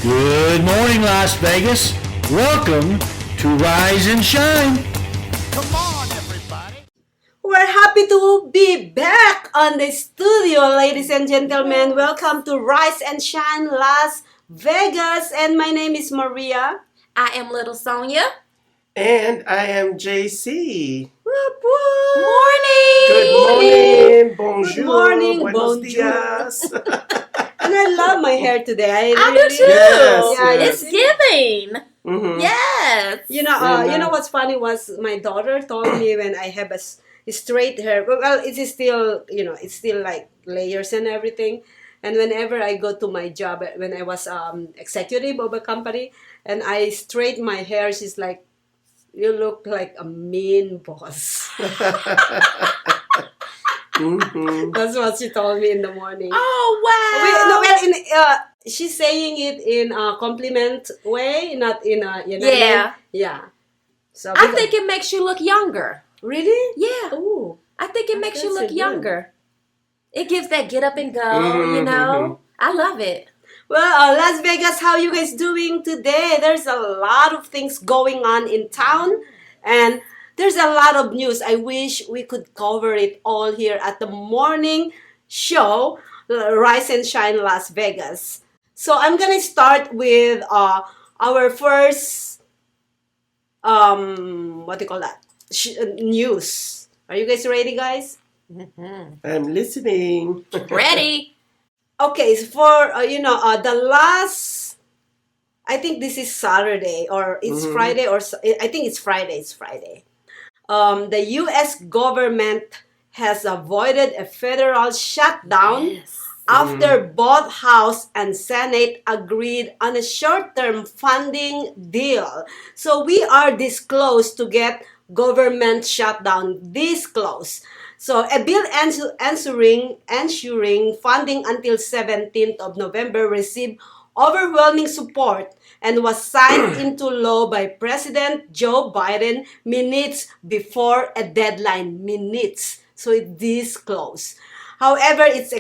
Good morning, Las Vegas. Welcome to Rise and Shine. Come on, everybody. We're happy to be back on the studio, ladies and gentlemen. Welcome to Rise and Shine Las Vegas. And my name is Maria. I am little Sonya. And I am JC. Whoop, whoop. Morning! Good morning. Bonjour. Good morning. Buenos Bonjour. dias. And I love my hair today. I do too. Yes, It's giving. Mhm. Yes. You know what's funny was my daughter told me when I have a straight hair. Well, it is still, it's still like layers and everything. And whenever I go to my job, when I was executive of a company, and I straight my hair, she's like, "You look like a mean boss." Mhm. That's what she told me in the morning. Oh, wow. She's saying it in a compliment way, not in a, Yeah. Yeah. So I think it makes you look younger. really? Yeah. Ooh. I think it makes you That's look so good. younger. It gives that get up and go, Mhm. I love it. Well, Las Vegas, how you guys doing today? There's a lot of things going on in town, and there's a lot of news. I wish we could cover it all here at the morning show, Rise and Shine Las Vegas. So I'm gonna start with our first what do you call that? News. Are you guys ready, guys? I'm listening. Ready? Okay, so for the last, I think this is Saturday or it's Mhm. Friday, or I think it's Friday. It's Friday. The U.S. government has avoided a federal shutdown Yes. after both House and Senate agreed on a short-term funding deal. So we are this close to get government shutdown, this close. So a bill ensuring funding until 17th of November received overwhelming support and was signed into law by President Joe Biden minutes before a deadline. Minutes. So it's this close. However, it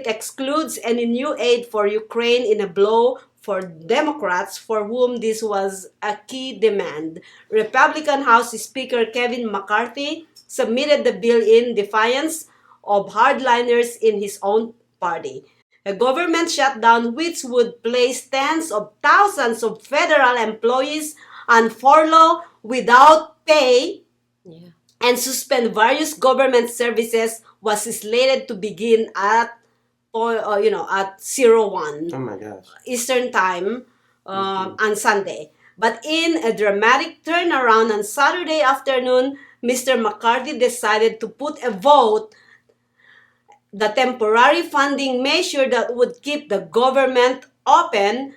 excludes any new aid for Ukraine in a blow for Democrats, for whom this was a key demand. Republican House Speaker Kevin McCarthy submitted the bill in defiance of hardliners in his own party. A government shutdown which would place tens of thousands of federal employees on furlough without pay Yeah. and suspend various government services was slated to begin at 01 Oh my gosh. Eastern Time on Sunday. But in a dramatic turnaround on Saturday afternoon, Mr. McCarthy decided to put a vote the temporary funding measure that would keep the government open.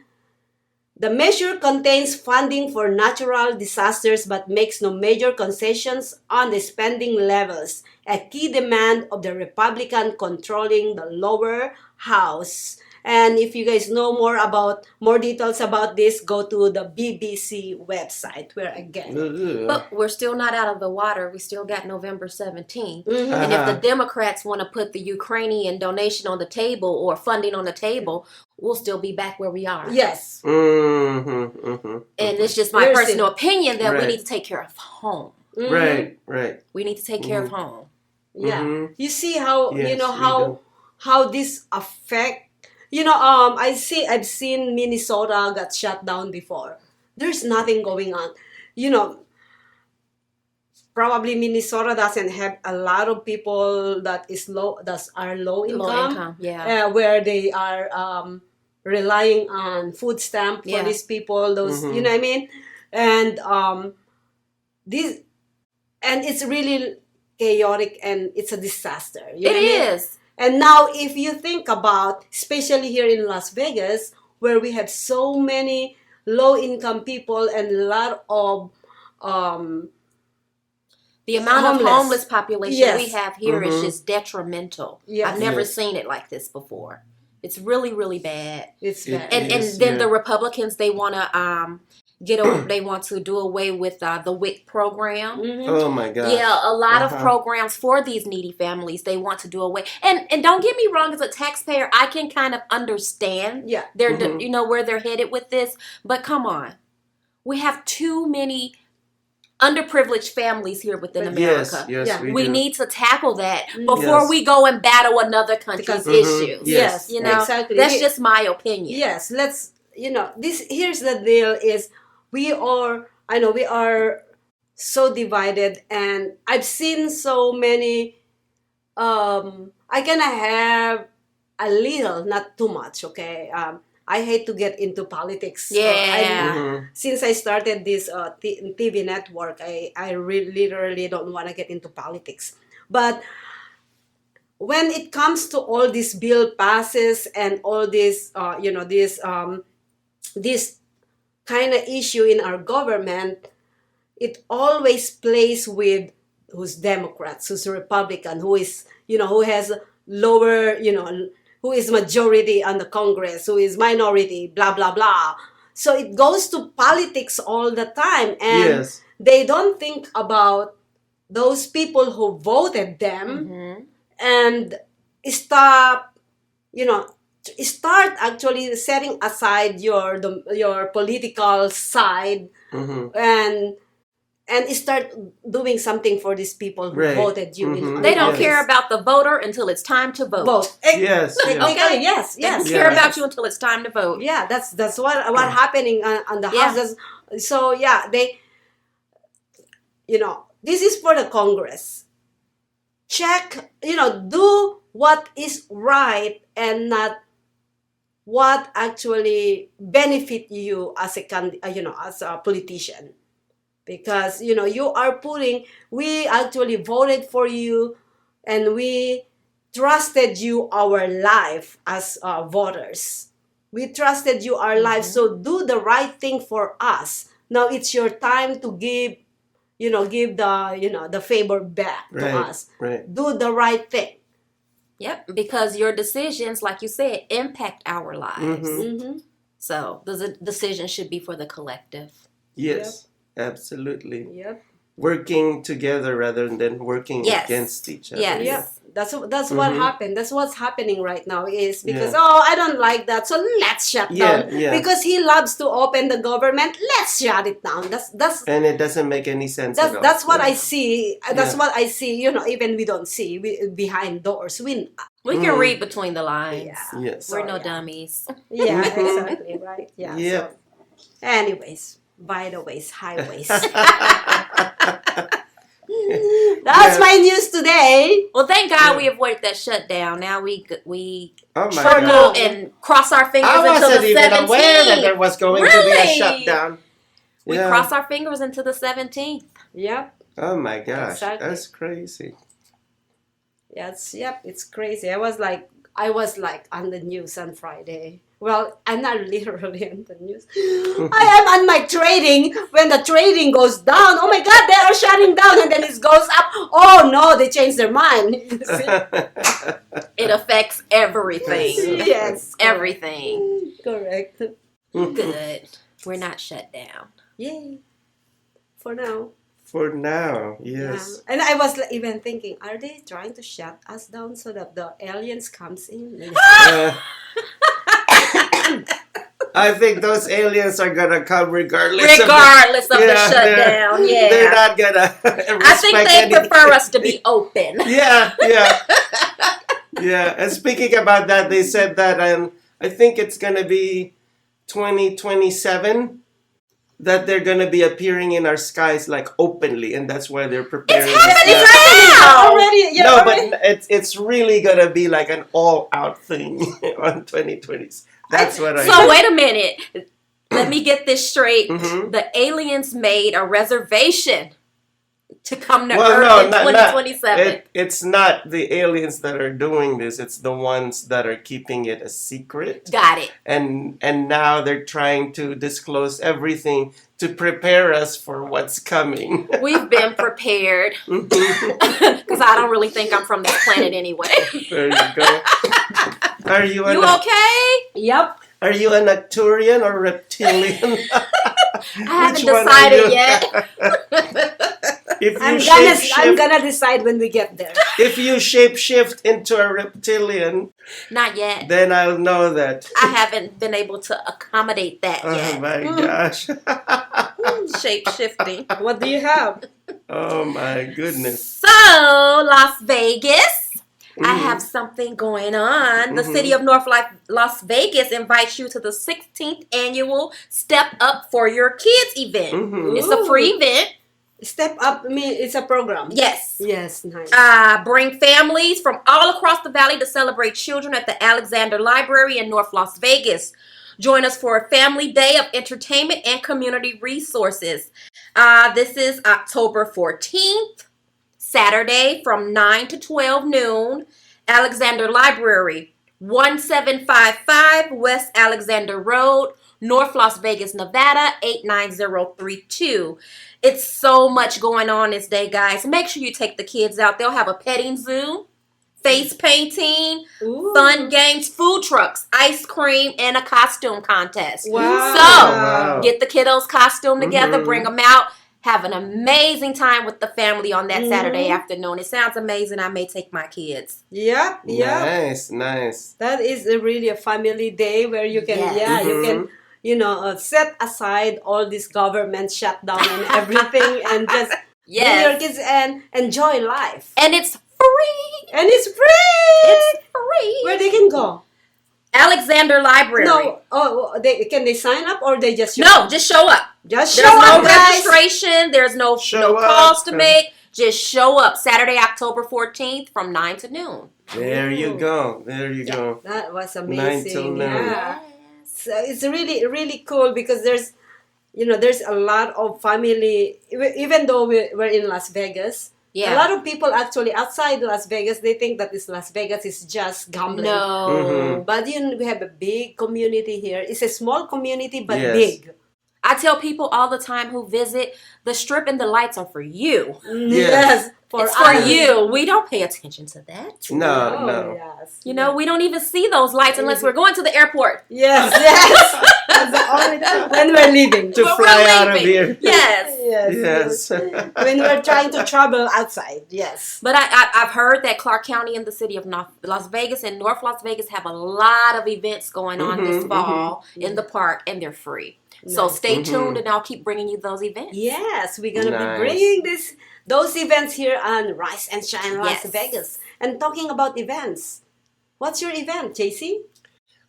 The measure contains funding for natural disasters but makes no major concessions on the spending levels, a key demand of the Republican controlling the lower house. And if you guys know more details about this, go to the BBC website, where again. Ugh. But we're still not out of the water. We still got November 17th. Mhm. And if the Uh-huh. Democrats want to put the Ukrainian donation on the table or funding on the table, we'll still be back where we are. Yes. Mhm, mhm. And it's just my We're personal opinion that we Right. need to take care of home. Mhm. Right. We need to take care of home. Yeah. Mhm. You see how Yes, we do. how this affect. I've seen Minnesota got shut down before. There's nothing going on. Probably Minnesota doesn't have a lot of people that are low income. Low income, yeah. Where they are relying on food stamp for Yeah. these people. Those, Mhm. you know what I mean? And this, and it's really chaotic and it's a disaster. You know It what I mean? is. And now, if you think about, especially here in Las Vegas, where we have so many low-income people and a lot of The amount of Homeless. homeless population Yes. we have here is Mhm. just detrimental. Yes. I've never Yes. seen it like this before. It's really, really bad. it's It- bad. And Yes, then yeah. the Republicans, they want to they want to do away with the WIC program. Mhm. Oh my gosh. Yeah, a lot of Uh-huh. programs for these needy families they want to do away. And don't get me wrong, as a taxpayer, I can kind of understand Yeah. their Mhm. where they're headed with this. But come on, we have too many underprivileged families here within Yes, America. yes, Yeah. We do. need to tackle that Mm. before Yes. we go and battle another country's Mhm. issues. Yes. You know, exactly. that's just my opinion. Yes, let's, this, here's the deal is I know we are so divided, and I've seen so many, I kind of have a little, not too much, okay? I hate to get into politics. Yeah. Mhm. Since I started this TV network, I literally don't want to get into politics. But when it comes to all this bill passes and all this, this kind of issue in our government, it always plays with who's Democrats, who's Republican, who is, who has lower, who is majority on the Congress, who is minority, blah, blah, blah. So it goes to politics all the time. And Yes. they don't think about those people who voted them Mhm. and stop, start actually setting aside your political side Mhm. and start doing something for these people who Right. voted you in Mhm. They don't office. care about the voter until it's time to vote. Vote. Yes. Technically, Okay. yes, They yes. don't care Yes. about you until it's time to vote. Yeah, that's what happening on the Yeah. houses. So yeah, they, this is for the Congress. Check, do what is right and not what actually benefit you as as a politician. Because we actually voted for you, and we trusted you our life as voters. We trusted you our life, so do the right thing for us. Now it's your time to give the favor back to Right. us. Right. Do the right thing. Yep, because your decisions, like you said, impact our lives. Mhm. Mm-hmm. So the decision should be for the collective. Yes. Absolutely. Yep. Working together rather than working Yes. against each other. Yes. Yeah, that's what Mhm. happened. That's what's happening right now is because Yeah. I don't like that, so let's shut Yeah, down. yeah. Because he loves to open the government, let's shut it down. That's And it doesn't make any sense at all. that's what Yeah. I see. That's Yeah. what I see. Even we don't see behind doors. We can Mm. read between the lines. Yeah. Yes. We're no yeah. dummies. Yeah, Mhm. exactly right. Yeah. Yeah. So, anyways, by the ways, highways. That's Yeah. my news today. Well, thank God Yeah. we avoided that shutdown. Now we Oh my For God. now. and cross our fingers I until wasn't the even 17th. aware that there was going to be a Really? shutdown. We Yeah. cross our fingers until the 17th. Yep. Oh my gosh, Exactly. that's crazy. It's crazy. I was like on the news on Friday. Well, I'm not literally on the news. I am on my trading. When the trading goes down, oh my God, they are shutting down, and then it goes up. Oh no, they changed their mind. You see? It affects everything. Yes, Everything. correct. Good. We're not shut down. Yay! For now. For now, Yeah. yes. And I was even thinking, are they trying to shut us down so that the aliens comes in? Uh, I think those aliens are gonna come regardless. Regardless of the Yeah, shutdown. They're Yeah. not gonna. I think they prefer us to be open. Yeah, yeah, yeah. And speaking about that, they said that I think it's gonna be 2027 that they're gonna be appearing in our skies like openly, and that's why they're preparing. It's happening Yeah. right now. Already, yeah, No, already. but it's really gonna be like an all-out thing on 2020s. That's what I. So wait a minute. Let me get this straight. Mhm. The aliens made a reservation to come to Well, Earth no, in not- 2027. It's not the aliens that are doing this. It's the ones that are keeping it a secret. Got it. And now they're trying to disclose everything to prepare us for what's coming. We've been prepared. There Because I don't really think I'm from this planet anyway. you go. Are you You okay? Yep. Are you an Arcturian or reptilian? haven't Which one are decided you? yet. If you I'm shape-shift, gonna decide when we get there. if you shape-shift into a reptilian, Not yet. then I'll know that. I haven't been able to accommodate that Oh yet. my gosh. Shape shifting. What do you have? Oh my goodness. So, Las Vegas, I have something going on. The city of Las Vegas invites you to the 16th annual Step Up for Your Kids event. It's a free event. Step Up, it's a program. Yes. Yes, nice. Bring families from all across the valley to celebrate children at the Alexander Library in North Las Vegas. Join us for a family day of entertainment and community resources. This is October 14th, Saturday from 9 to 12 noon. Alexander Library, 1755 West Alexander Road, North Las Vegas, Nevada, 89032. It's so much going on this day, guys. Make sure you take the kids out. They'll have a petting zoo, face painting, Ooh. fun games, food trucks, ice cream, and a costume contest. Wow. So, get the kiddos' costume together, bring them out. Have an amazing time with the family on that Saturday afternoon. It sounds amazing. I may take my kids. Yep. Nice. That is really a family day where you can, Yes. you can, set aside all this government shutdown and everything, and just bring your kids and enjoy life. And it's free. And it's free. It's free. Where they can go? Alexander Library. No. Can they sign up or they just show No, up? just show up. Just show There's no up, guys. registration. There's no Show up. calls to make. Just show up Saturday, October 14th from 9 to noon. There you go. There you go. That was 9 amazing. till noon. Yeah. So it's really, really cool because there's a lot of family, even though we're in Las Vegas. Yeah. A lot of people actually outside Las Vegas, they think that Las Vegas is just gambling. No. But we have a big community here. It's a small community, but Yes. big. I tell people all the time who visit, the strip and the lights are for you. Yes. It's for you. We don't pay attention to that. No. Yes. We don't even see those lights unless we're going to the airport. Yes. That's the only time when we're leaving. To But fly we're out of leaving. here. Yes. Yes. When we're trying to travel outside. Yes. But I've heard that Clark County and the city of Las Vegas and North Las Vegas have a lot of events going on this fall in the park, and they're free. So stay tuned, and I'll keep bringing you those events. Yes, we're gonna Nice. be bringing those events here on Rise and Shine Las Yes. Vegas. And talking about events, what's your event, JC?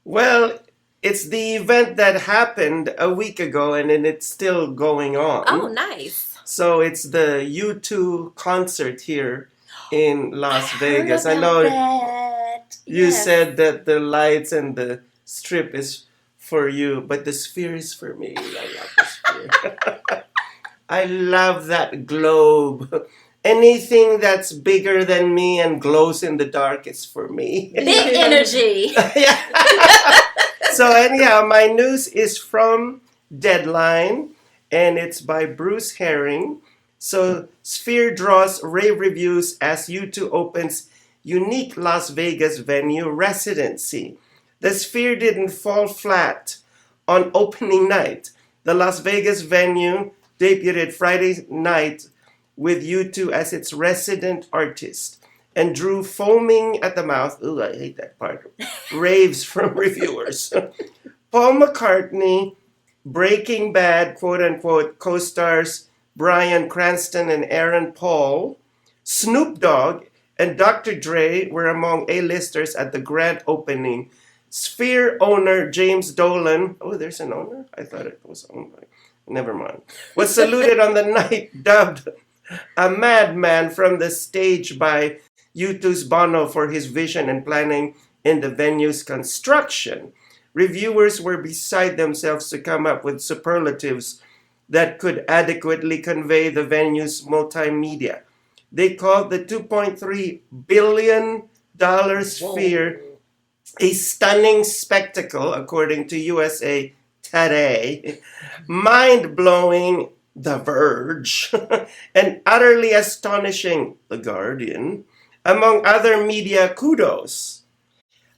Well, it's the event that happened a week ago, and then it's still going on. Oh, nice. So it's the U2 concert here in Las Vegas. I Heard know about that. you Yes. said that the lights and the strip is for you, but the sphere is for me. I love the sphere. I love that globe. Anything that's bigger than me and glows in the dark is for me. Big energy. Yeah. So anyhow, my news is from Deadline, and it's by Bruce Herring. So Sphere draws rave reviews as U2 opens unique Las Vegas venue residency. The Sphere didn't fall flat on opening night. The Las Vegas venue debuted Friday night with U2 as its resident artist and drew foaming at the mouth, ooh, I hate that part, raves from reviewers. Paul McCartney, Breaking Bad, quote-unquote, co-stars Bryan Cranston and Aaron Paul, Snoop Dogg, and Dr. Dre were among A-listers at the grand opening. Sphere owner James Dolan, oh, there's an owner? I thought it was owned by, never mind, was saluted on the night, dubbed a madman from the stage by U2's Bono for his vision and planning in the venue's construction. Reviewers were beside themselves to come up with superlatives that could adequately convey the venue's multimedia. They called the $2.3 billion Sphere a stunning spectacle, according to USA Today, mind-blowing, The Verge, and utterly astonishing, The Guardian, among other media kudos.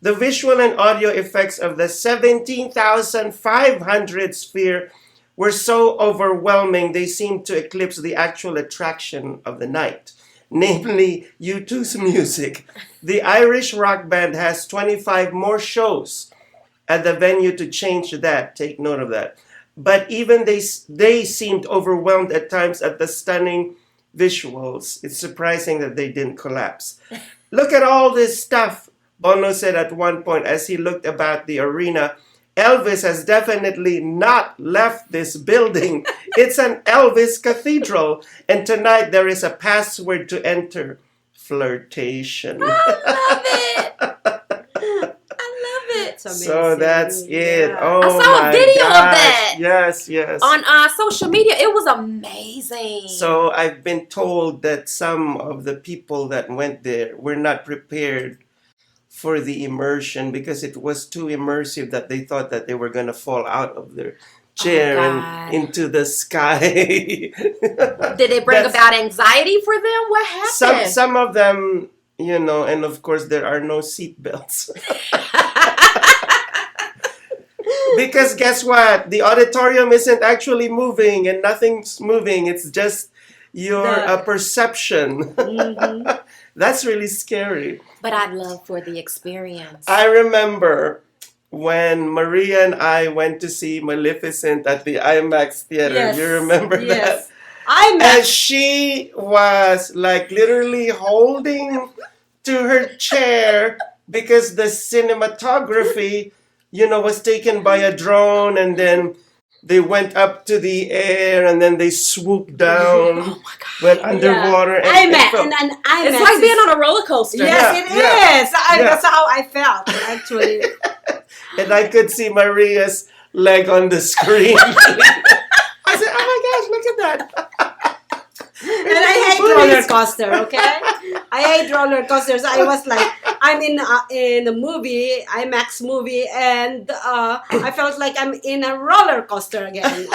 The visual and audio effects of the 17,500 Sphere were so overwhelming they seemed to eclipse the actual attraction of the night, namely U2's music. The Irish rock band has 25 more shows at the venue to change that. Take note of that. But even they seemed overwhelmed at times at the stunning visuals. It's surprising that they didn't collapse. Look at all this stuff, Bono said at one point as he looked about the arena. Elvis has definitely not left this building. It's an Elvis cathedral. And tonight there is a password to enter. Flirtation. I love it. So that's it. Yeah. Oh, I saw a my video of gosh. that. Yes. On social media. It was amazing. So I've been told that some of the people that went there were not prepared for the immersion because it was too immersive that they thought that they were going to fall out of their chair and into the sky. Did it bring about anxiety for them? What happened? Some of them, and of course there are no seat belts. Because guess what? The auditorium isn't actually moving and nothing's moving. It's just your perception. Mm-hmm. That's really scary. But I'd love for the experience. I remember when Maria and I went to see Maleficent at the IMAX theater. Yes. You remember Yes. that? And IMAX. she was like literally holding to her chair because the cinematography, was taken by a drone, and then they went up to the air and then they swooped down, Oh my God. went underwater. Yeah. And IMAX. it felt- And IMAX. It's like being is- on a roller coaster. Yes, it is. Yeah. That's how I felt, actually. And I could see Maria's leg on the screen. I said, "Oh my gosh, look at that!" And I hate roller coaster, okay? I hate roller coasters. I was like, I'm in a movie, IMAX movie, and I felt like I'm in a roller coaster again.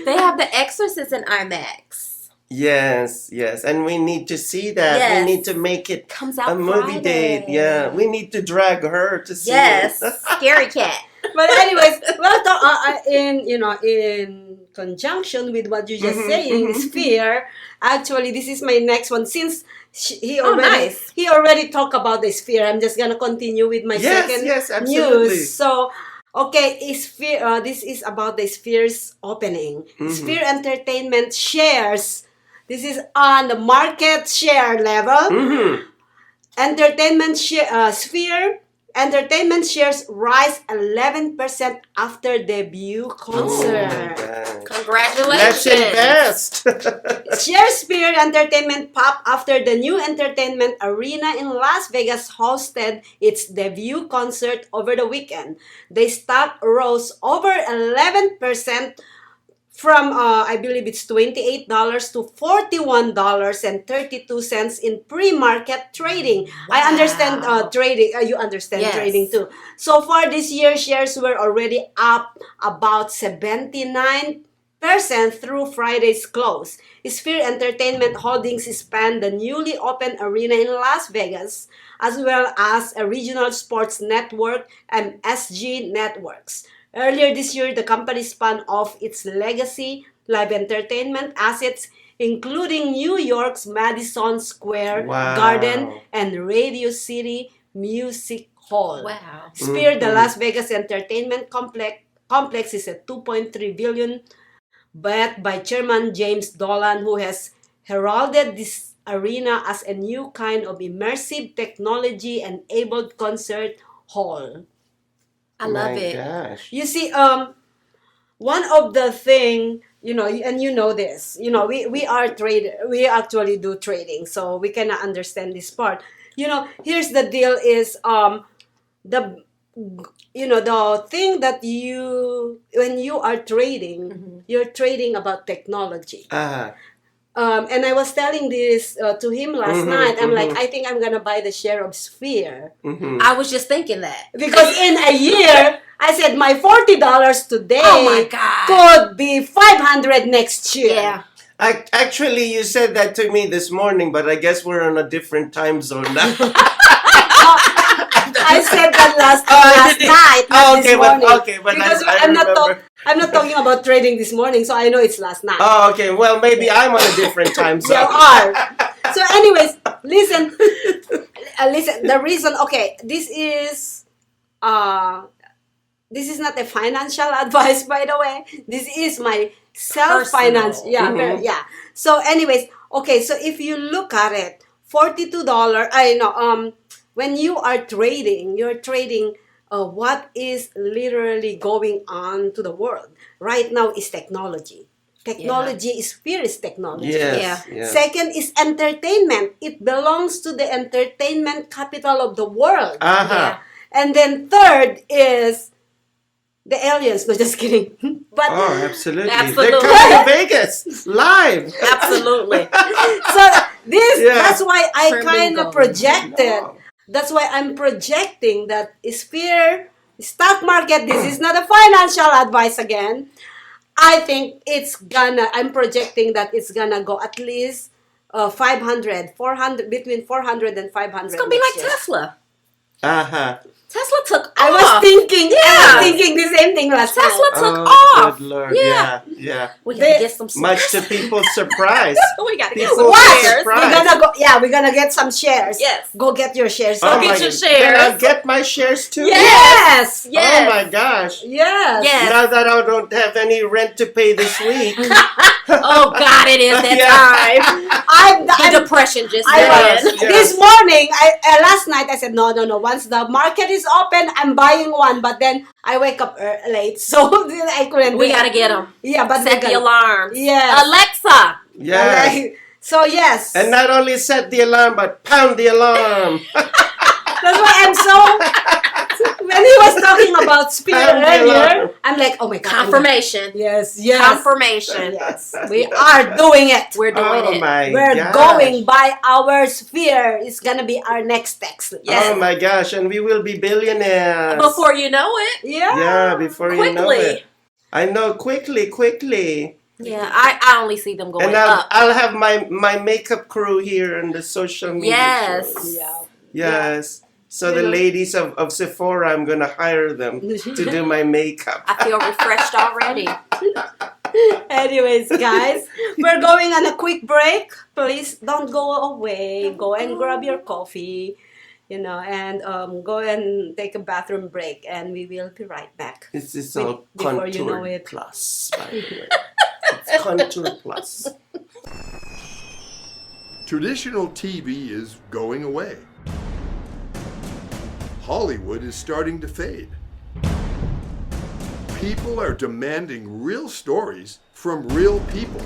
They have The Exorcist in IMAX. Yes, and we need to see that. Yes. We need to make it Comes out a movie Friday. date. Yeah, we need to drag her to see Yes. it. Scary cat. But anyways, in conjunction with what you just saying, Sphere. Actually, this is my next one. Since he already talked about the Sphere, I'm just gonna continue with my second absolutely. news. So, okay, Sphere. This is about the Sphere's opening. Sphere Entertainment shares. This is on the market share level. Sphere Entertainment shares rise 11% after debut concert. Congratulations. Let's invest. Shakespeare Entertainment popped after the new entertainment arena in Las Vegas hosted its debut concert over the weekend. The stock rose over 11% from, I believe it's $28 to $41.32 in pre-market trading. I understand trading. You understand trading too. So far this year, shares were already up about 79% through Friday's close. Sphere Entertainment Holdings spanned the newly opened arena in Las Vegas, as well as a regional sports network and SG Networks. Earlier this year, the company spun off its legacy live entertainment assets, including New York's Madison Square Garden and Radio City Music Hall. Wow. Sphere, the Las Vegas entertainment complex is a $2.3 billion bet by Chairman James Dolan, who has heralded this arena as a new kind of immersive technology-enabled concert hall. I love it. Gosh. You see, one of the thing, and you know this, we are trader. We actually do trading, so we cannot understand this part. Here's the deal: is the thing that when you are trading, you're trading about technology. And I was telling this to him last night. I'm like, I think I'm going to buy the share of Sphere. I was just thinking that. Because in a year, I said my $40 today Oh my God. could be $500 next year. Yeah. Actually, you said that to me this morning, but I guess we're on a different time zone now. I said that last night, not this morning. But Because I remember. I'm not talking about trading this morning, so I know it's last night. Oh, okay. Well, maybe I'm on a different time You zone. are. So, anyways, listen. Listen. The reason. Okay, this is not a financial advice, by the way. This is my self-finance. Personal. Yeah, yeah. So, anyways, okay. So, if you look at it, $42. I know. When you are trading, you're trading. What is literally going on to the world right now is technology. Technology is fierce technology. Yes, Yeah. yes. Second is entertainment. It belongs to the entertainment capital of the world. Uh-huh. And then third is the aliens. No, just kidding. But Oh, absolutely. Absolutely. They're coming to Vegas live. Absolutely. so Yeah. that's why I Turn kind bingo. of projected. No. That's why I'm projecting that sphere stock market. This is not a financial advice again. I think I'm projecting that it's gonna go at least 500, 400, between 400 and 500. It's gonna be next like year. Tesla. Uh-huh. Tesla took I off. was thinking the same thing last Tesla night. took Oh, off. good Lord. Yeah. Yeah. We gotta get some Much to people's surprise. We gotta get People some were shares. surprised. We're gonna get some shares. Yes. Go get your shares. Go Oh get my- your Can I shares. get my shares too? Yes. Yes. Oh my gosh. Yes. Yes. Now that I don't have any rent to pay this week. Oh God, it is that Yeah. time. The I'm depression just I Yes, set in. yes. This morning, last night, I said, no. Once the market is open, I'm buying one. But then I wake up late, so I couldn't. We do it. gotta get them. Yeah, but Set the alarms. Yes. Alexa. Yes. So yes, And not only set the alarm, but pound the alarm. that's why I'm so. When he was talking about spirit Pound the earlier, alarm. I'm like, oh my God. Confirmation. Yes. Confirmation. Yes, we are doing it. We're doing Oh it. my We're gosh. going by our sphere. It's gonna be our next text. Yes. Oh my gosh, and we will be billionaires. Before you know it. Yeah, before you know Quickly. it. I know, quickly. Yeah, I only see them going And up. I'll have my makeup crew here on the social media Yes. shows. Yeah. Yes. So You the know. ladies of Sephora, I'm gonna hire them to do my makeup. I feel refreshed already. Anyways, guys, we're going on a quick break. Please don't go away. Go and grab your coffee, and go and take a bathroom break, and we will be right back. This is all Before you know Contour it. Plus, by the way. It's Contour Plus. Traditional TV is going away. Hollywood is starting to fade. People are demanding real stories from real people.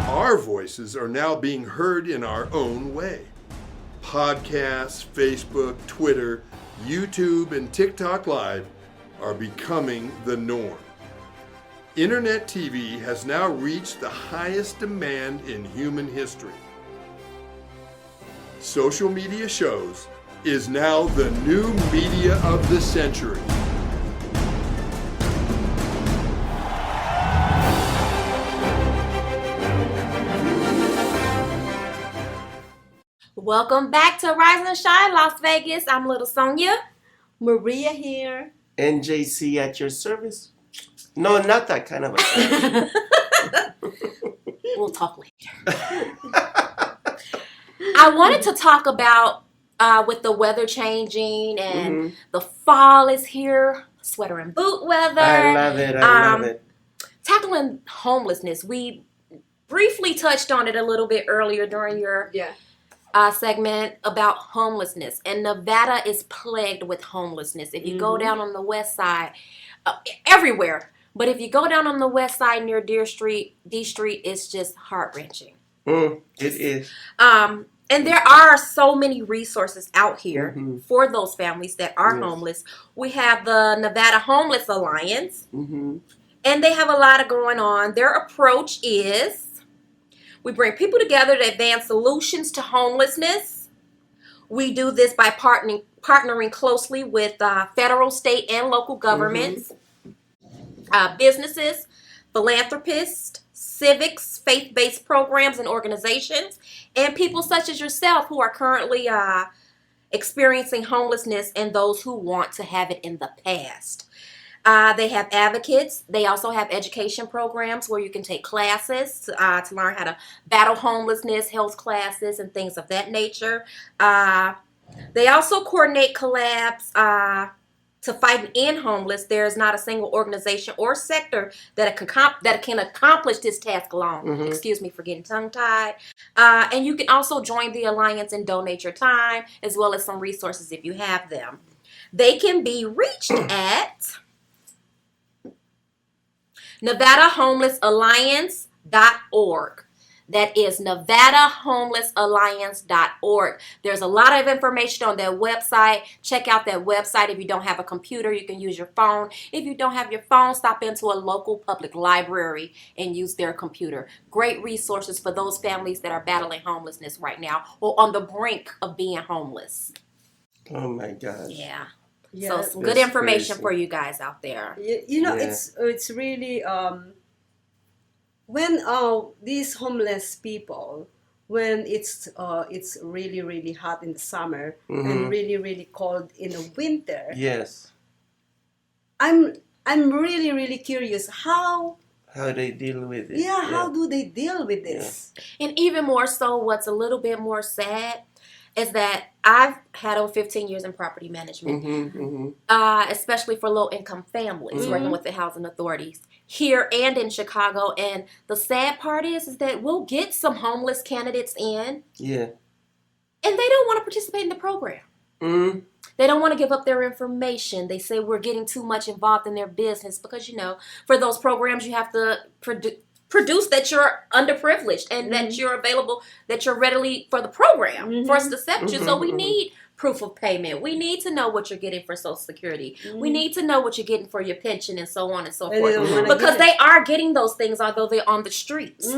Our voices are now being heard in our own way. Podcasts, Facebook, Twitter, YouTube, and TikTok Live are becoming the norm. Internet TV has now reached the highest demand in human history. Social media shows is now the new media of the century. Welcome back to Rise and Shine Las Vegas. I'm little Sonya. Maria here. NJC at your service. No, not that kind of a service. We'll talk later. I wanted to talk about with the weather changing and the fall is here, sweater and boot weather. I love it. I love it. Tackling homelessness. We briefly touched on it a little bit earlier during your segment about homelessness. And Nevada is plagued with homelessness. If you go down on the west side, everywhere. But if you go down on the west side near D Street, it's just heart-wrenching. It is. And there are so many resources out here for those families that are homeless. We have the Nevada Homeless Alliance, and they have a lot of going on. Their approach is we bring people together to advance solutions to homelessness. We do this by partnering closely with federal, state, and local governments, businesses, philanthropists, civics, faith-based programs and organizations, and people such as yourself who are currently experiencing homelessness and those who want to have it in the past. They have advocates. They also have education programs where you can take classes to learn how to battle homelessness, health classes, and things of that nature. They also coordinate collabs to fight and end homeless. There's not a single organization or sector that can accomplish this task alone. Excuse me for getting tongue-tied. And you can also join the Alliance and donate your time, as well as some resources if you have them. They can be reached at NevadaHomelessAlliance.org. That is NevadaHomelessAlliance.org. There's a lot of information on that website. Check out that website. If you don't have a computer, you can use your phone. If you don't have your phone, stop into a local public library and use their computer. Great resources for those families that are battling homelessness right now or on the brink of being homeless. Oh my gosh. Yeah. Yeah, So some good information for you guys out there. you know, it's really when these homeless people, when it's really hot in the summer and really cold in the winter. Yes. I'm really curious how they deal with it. Yeah, how do they deal with this? And even more so, what's a little bit more sad is that I've had over 15 years in property management, especially for low-income families, working with the housing authorities here and in Chicago. And the sad part is that we'll get some homeless candidates in, Yeah. and they don't want to participate in the program. They don't want to give up their information. They say we're getting too much involved in their business because, you know, for those programs, you have to produce that you're underprivileged and that you're available, that you're readily for the program for us to accept you. So we need proof of payment. We need to know what you're getting for Social Security. We need to know what you're getting for your pension and so on and so forth. Because they are getting those things, although they're on the streets.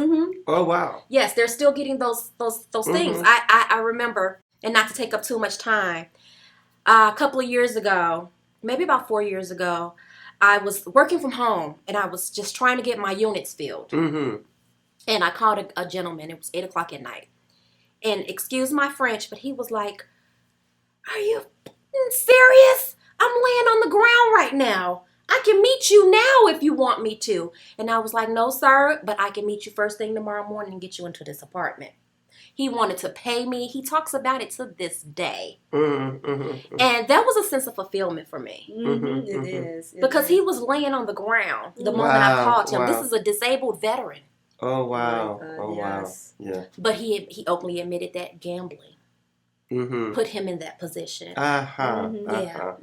Oh, wow. Yes, they're still getting those things. I remember, and not to take up too much time, a couple of years ago, maybe about 4 years ago, I was working from home, and I was just trying to get my units filled. And I called a gentleman. It was 8 o'clock at night. And excuse my French, but he was like, "Are you serious? I'm laying on the ground right now. I can meet you now if you want me to." And I was like, "No, sir, but I can meet you first thing tomorrow morning and get you into this apartment." He wanted to pay me. He talks about it to this day. And that was a sense of fulfillment for me. It is. Because he was laying on the ground the moment I called him. This is a disabled veteran. Oh, wow. Yes. Wow. Yeah. But he openly admitted that gambling put him in that position. Yeah.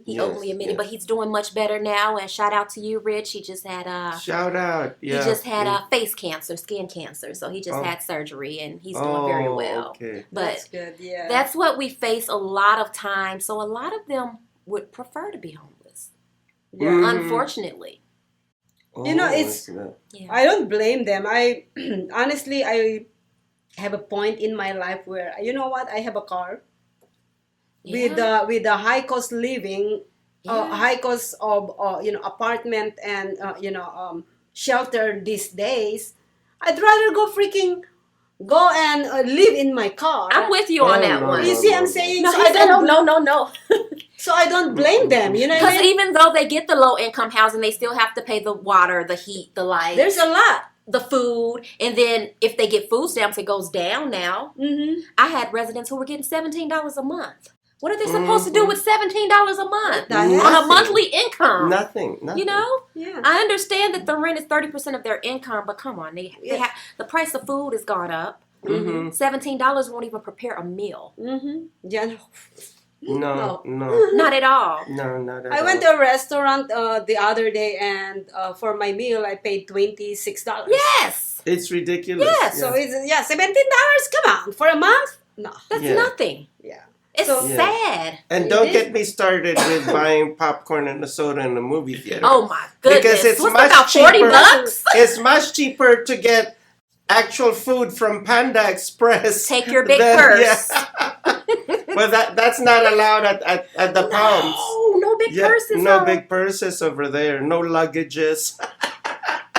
He openly admitted, but he's doing much better now. And shout out to you, Rich. He just had shout out. Yeah. He just had face cancer, skin cancer. So he just had surgery, and he's doing very well. Okay. But That's good. Yeah. that's what we face a lot of times. So a lot of them would prefer to be homeless. Unfortunately. You know, it's. I don't blame them. I honestly, I have a point in my life where, you know what, I have a car. With the high cost living, high cost of apartment and shelter these days, I'd rather go and live in my car. I'm with you on that one. You see, I'm saying no. So I don't blame them. You know, because even though they get the low income housing, they still have to pay the water, the heat, the light. There's a lot. The food, and then if they get food stamps, it goes down now. I had residents who were getting $17 a month. What are they supposed to do with $17 a month on a monthly income? Nothing. You know? Yeah. I understand that the rent is 30% of their income, but come on, they have, the price of food has gone up. $17 won't even prepare a meal. Yeah. No. Not at all. No, not at all. I went to a restaurant the other day, and for my meal, I paid $26. Yes. It's ridiculous. Yes. So it's $17. Come on, for a month? No. That's nothing. Yeah. It's sad. And don't get me started with buying popcorn and a soda in the movie theater. Oh my goodness. Because it's What's much about cheaper. $40? It's much cheaper to get actual food from Panda Express. Take your big purse. Yeah. But that's not allowed at the pounds. No big purses. No big purses over there. No luggages.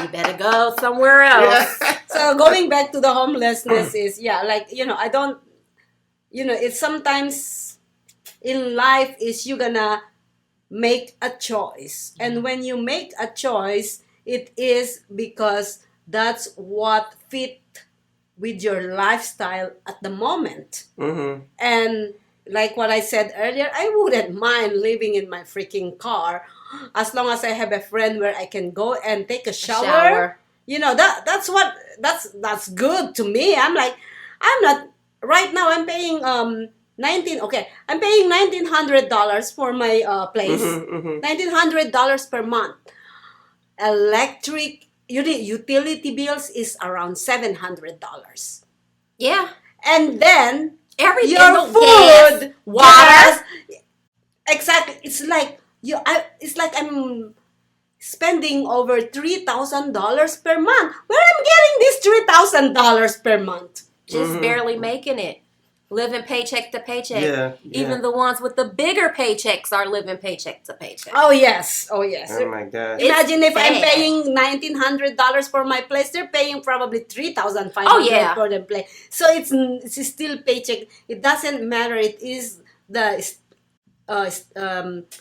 You better go somewhere else. Yeah. So going back to the homelessness is, I don't, it's sometimes in life is you gonna make a choice. And when you make a choice, it is because that's what fit with your lifestyle at the moment. Mm-hmm. And like what I said earlier, I wouldn't mind living in my freaking car as long as I have a friend where I can go and take a shower. You know, that's good to me. I'm not right now. I'm paying I'm paying $1,900 for my place. $1,900 per month. Electric utility bills is around $700. Yeah. And then Everything. your food, Gas, water. gas, exactly. It's like I'm spending over $3,000 per month. Where I'm getting this $3,000 per month? Just barely making it. Living paycheck to paycheck. Yeah. Even the ones with the bigger paychecks are living paycheck to paycheck. Oh yes. Oh yes. Oh my God. Imagine if I'm bad. paying $1,900 for my place, they're paying probably $3,500 Oh, yeah. for the place. So it's still paycheck. It doesn't matter. It is the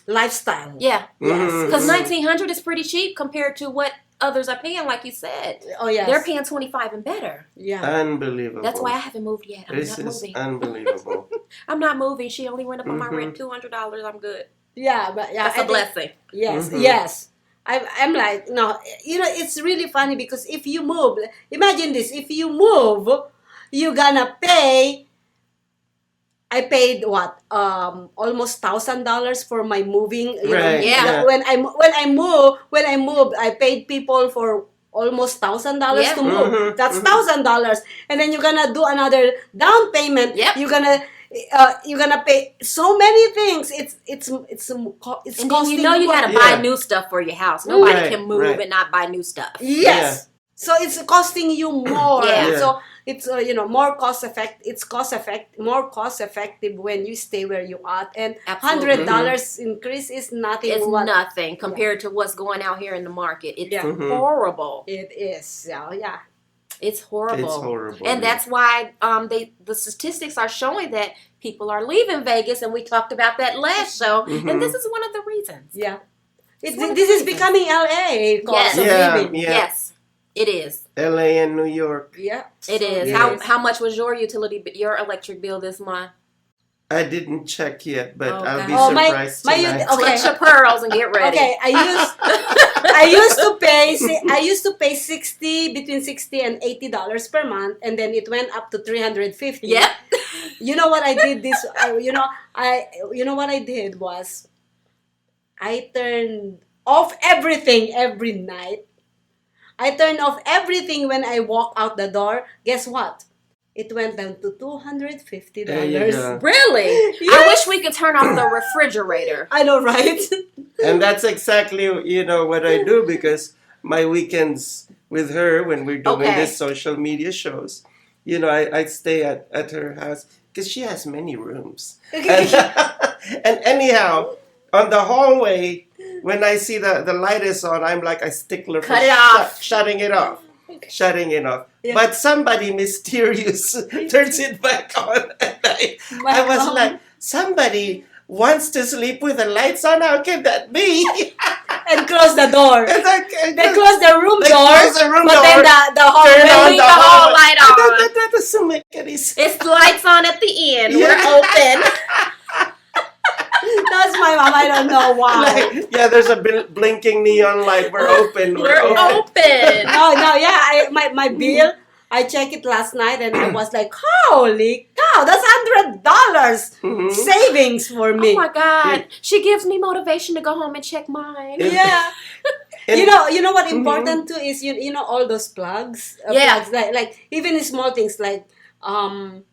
lifestyle. Yeah. Yes. Because $1,900 is pretty cheap compared to what others are paying, like you said. Oh yes. They're paying $25 and better. Yeah. Unbelievable. That's why I haven't moved yet. I'm This not is moving. unbelievable. I'm not moving. She only went up on my rent $200. I'm good. Yeah, but yeah, That's I a think- blessing. Yes, yes. I'm like, no, you know, it's really funny because if you move, imagine this, if you move, you're gonna pay, I paid what, almost $1,000 for my moving. You know, Right, yeah. When I moved, I paid people for almost $1,000 Yeah. to move. That's $1,000, and then you're gonna do another down payment. Yep. You're gonna pay so many things. It's And then costing you know you gotta buy Yeah. new stuff for your house. Nobody Right, can move right. and not buy new stuff. Yes. So it's costing you more. Yeah. So it's more more cost effective when you stay where you are. And Absolutely. $100 increase is nothing. It's nothing compared to what's going out here in the market. It's Yeah. horrible. It is. So yeah. It's horrible. It's horrible, And yeah. that's why the statistics are showing that people are leaving Vegas, and we talked about that last show. And this is one of the reasons. Yeah. one of This the is reasons. becoming LA cost of Yeah. living. Yes, it is. LA and New York. Yeah. It is. Yes. How much was your electric bill this month? I didn't check yet, but Oh, I'll be God. Oh, my- surprised my- tonight. okay. Clutch your pearls and get ready. Okay, I used to pay between $60 and $80 per month, and then it went up to $350. Yep. You know what I did what I did was I turned off everything every night. I turned off everything when I walk out the door. Guess what? It went down to $250. There you go. Really? I Yes. wish we could turn off the refrigerator. I know, right? And that's exactly, what I do, because my weekends with her, when we're doing Okay. this social media shows, I stay at her house because she has many rooms. And anyhow, on the hallway, when I see the light is on, I'm like a stickler for Cut it off. shutting it off. Shutting it off. Yeah. But somebody mysterious turns it back on. And I was like, somebody wants to sleep with the lights on? How can that be? And close the door. It's like, They close the room They door, close the room but door, then the turn hallway. on leave the hall light on. That doesn't make any sense. It's lights on at the end. Yeah. We're open. That's my mom. I don't know why. Like, there's a blinking neon light. We're open. We're open. No, yeah. My bill. I checked it last night and I was like, holy cow, that's $100 savings for me. Oh my God. She gives me motivation to go home and check mine. Yeah. And- you know what important too is you know all those plugs. Yeah. Plugs, like even the small things like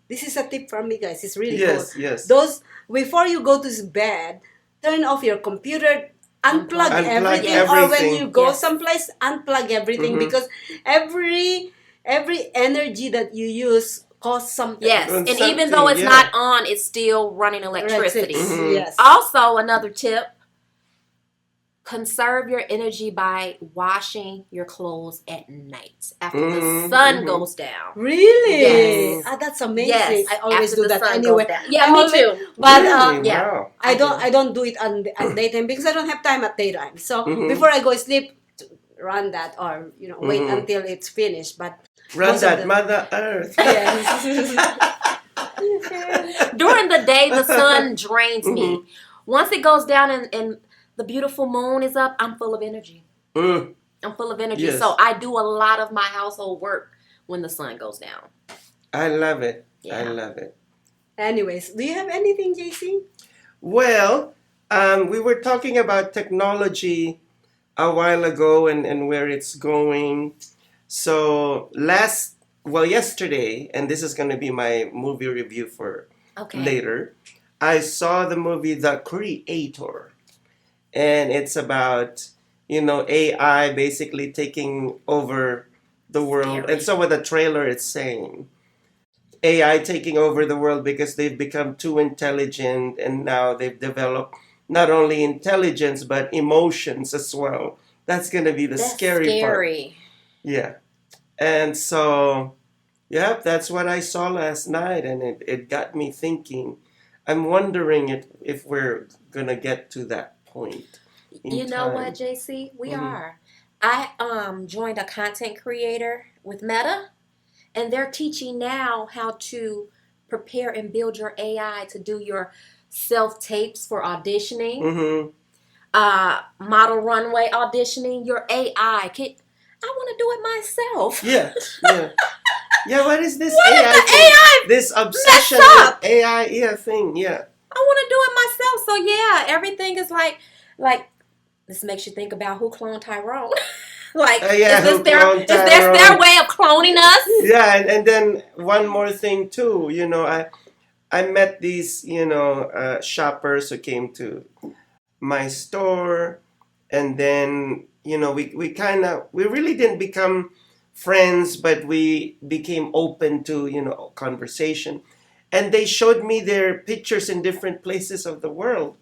this is a tip from me, guys. It's really Yes, cool. yes. Those before you go to bed, turn off your computer. Unplug everything, or when everything. you go Yes. someplace, unplug everything because every energy that you use costs something. Yes. Doing And even something, though it's yeah. not on, it's still running electricity. Yes. Also, another tip. conserve your energy by washing your clothes at night after the sun goes down. Really? Yes. Ah, that's amazing. Yes, I always after do the that sun anyway. goes down. Yeah, I me always- too. But Really? yeah. Wow. I don't do it at daytime because I don't have time at daytime. So before I go sleep, run that or wait until it's finished. But Run most of that the- Mother Earth. Yes. During the day, the sun drains me. Once it goes down and the beautiful moon is up, I'm full of energy. Mm. I'm full of energy. Yes. So I do a lot of my household work when the sun goes down. I love it. I Yeah. love it. Anyways, do you have anything, JC? Well, we were talking about technology a while ago and where it's going. So yesterday, and this is going to be my movie review for Okay. later, I saw the movie The Creator. And it's about, AI basically taking over the world. Scary. And so with the trailer, it's saying AI taking over the world because they've become too intelligent and now they've developed not only intelligence but emotions as well. That's going to be the That's scary part. scary. Yeah. And so, yeah, that's what I saw last night, and it got me thinking. I'm wondering if we're going to get to that point. You know what, JC? We are. I joined a content creator with Meta, and they're teaching now how to prepare and build your AI to do your self-tapes for auditioning, Mm-hmm. model runway auditioning, your AI. I want to do it myself. Yeah, yeah. Yeah, what is this What is AI the thing? AI This obsession mess with up? AI thing, yeah. I want to do it myself. So yeah, everything is like this makes you think about who cloned Tyrone. Yeah, is who this cloned their Tyrone? way of cloning us? Yeah, and then one more thing too, I met these, shoppers who came to my store, and then, we really didn't become friends, but we became open to, conversation. And they showed me their pictures in different places of the world.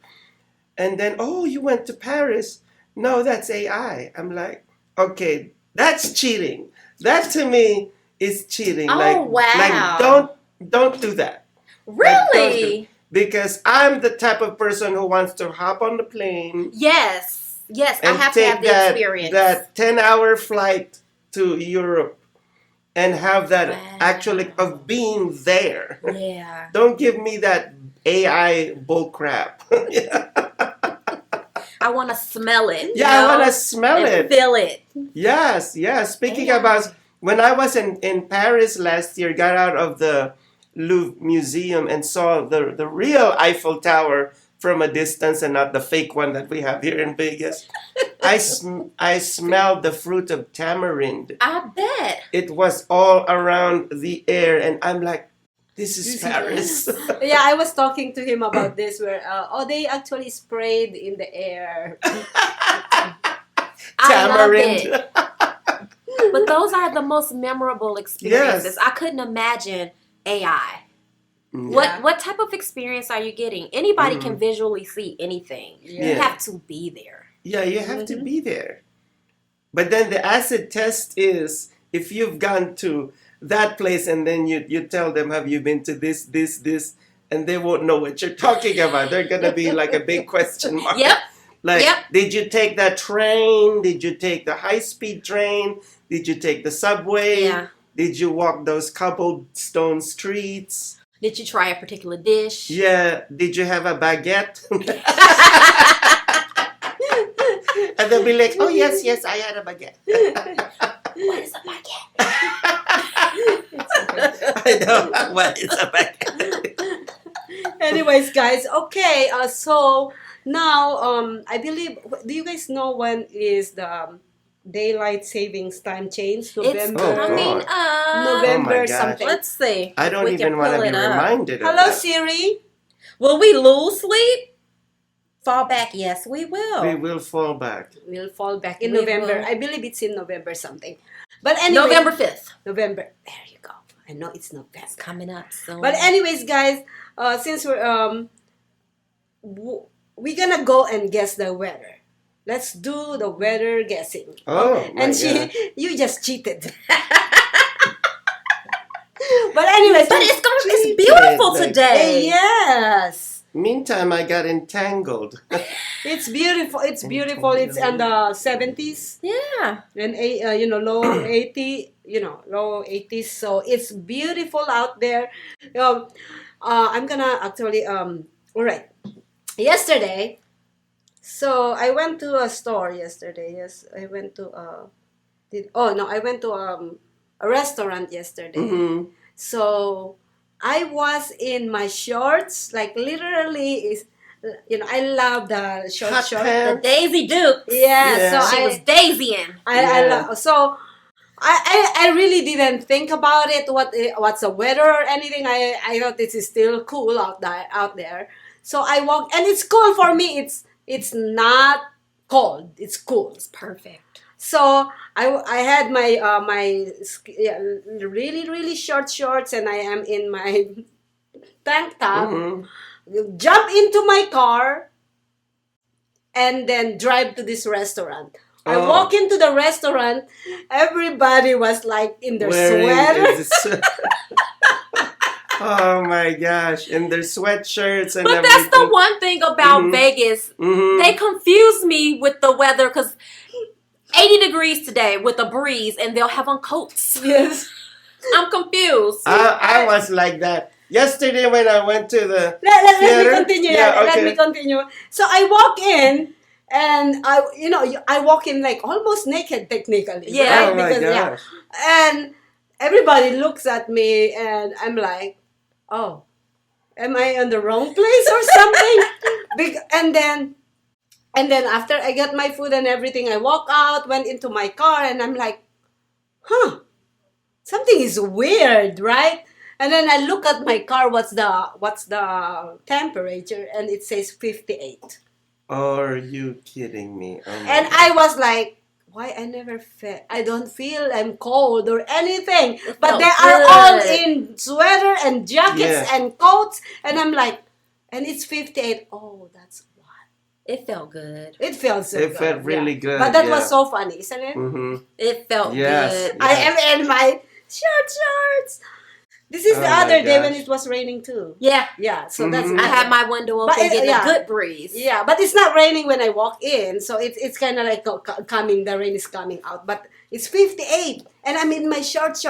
And then, oh, you went to Paris? No, that's AI. I'm like, okay, that's cheating. That to me is cheating. Oh, wow. Like don't do that. Really? Because I'm the type of person who wants to hop on the plane Yes. I and have to take have the experience. that 10-hour flight to Europe and have that Wow. actually of being there. Yeah. Don't give me that AI bull crap. I want to smell it. Yeah, I want to smell and it. feel it. Yes. Speaking AI. about, when I was in Paris last year, got out of the Louvre Museum and saw the real Eiffel Tower from a distance and not the fake one that we have here in Vegas. I smelled the fruit of tamarind. I bet. It was all around the air, and I'm like, this is Paris. Yeah, I was talking to him about this where they actually sprayed in the air. I love Tamarind. it. But those are the most memorable experiences. Yes. I couldn't imagine AI. Yeah. What type of experience are you getting? Anybody can visually see anything. You Yeah. have to be there. Yeah, you have to be there. But then the acid test is if you've gone to that place and then you tell them, have you been to this, and they won't know what you're talking about. They're going to be like a big question mark. Yep. Like, Yep. did you take that train? Did you take the high-speed train? Did you take the subway? Yeah. Did you walk those cobblestone streets? Did you try a particular dish? Yeah. Did you have a baguette? And they'll be like, oh, yes, I had a baguette. What is a baguette? I know. What is a baguette? Anyways, guys, okay. So now, I believe. Do you guys know when is the daylight savings time change? It's November. Oh, coming God. up. November Oh my gosh. something. Let's see. I don't We can even want to pull be it up. reminded of Hello, that. Siri. Will we lose sleep? Fall back? Yes, we will. We will fall back. We'll fall back in We November. will. I believe it's in November something. But anyway, November 5th. November. There you go. I know it's November. It's coming up soon. But anyways, guys, since we're gonna go and guess the weather. let's do the weather guessing. Oh, my And gosh. you just cheated. But anyways, It's beautiful Like- today. yes. Meantime, I got entangled. It's beautiful. It's beautiful. It's in the 70s Yeah. and low 80s. So it's beautiful out there. I'm gonna actually all right. Yesterday, so I went to a store yesterday. Yes, I went to I went to a restaurant yesterday. Mhm. So I was in my shorts, like literally is I love the short Hot short. pants. The Daisy Duke. Yeah, Yeah. so She was Daisying. I Yeah. love so I really didn't think about it what's the weather or anything. I thought this is still cool out there. So I walked and it's cool for me. It's not cold. It's cool. It's perfect. So I had my really really short shorts and I am in my tank top. Mhm. Jump into my car and then drive to this restaurant. I Oh. walk into the restaurant. Everybody was like in their Wearing sweater. Oh my gosh! And their sweatshirts and But everything. that's the one thing about Mhm. Vegas. Mhm. They confuse me with the weather because 80 degrees today with a breeze and they'll have on coats. Yes. I'm confused. I was like that yesterday when I went to the Let me theater. continue. Yeah, Let okay. me continue. So I walk in and I walk in like almost naked technically. Yeah. Right? Oh my Because, gosh! and everybody looks at me and I'm like, oh, am I in the wrong place or something? And then after I got my food and everything, I walk out, went into my car, and I'm like, huh, something is weird, right? And then I look at my car, what's the temperature? And it says 58. Are you kidding me? Oh my And God. I was like, why I don't feel I'm cold or anything. But felt they are all good. in sweater and jackets Yeah. and coats. And I'm like, and it's 58. Oh, that's why. It felt good. It felt so It good. felt really good, But that yeah. was so funny, isn't it? Mhm. It felt Yes. good. I am in my shorts. This is the Oh my other day when gosh. it was raining too. Yeah. Yeah, so that's Mhm. I had my window open, But getting yeah. a good breeze. Yeah, but it's not raining when I walk in, so it's kind of like coming. The rain is coming out, but it's 58, and I'm in my shorts.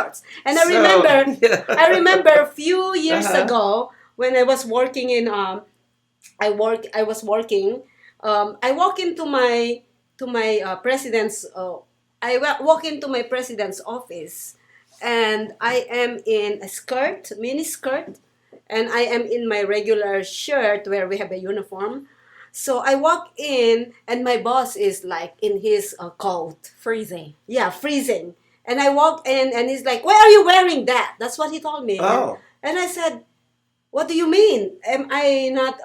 And I So, remember, yeah. I remember a few years Uh-huh. ago when I was working in I was working. I walk into my president's. Walk into my president's office, and I am in a mini skirt, and I am in my regular shirt where we have a uniform. So I walk in, and my boss is like in his coat. Freezing. Yeah, freezing. And I walk in, and he's like, "Why are you wearing that?" That's what he told me. Oh. And I said, "What do you mean? Am I not,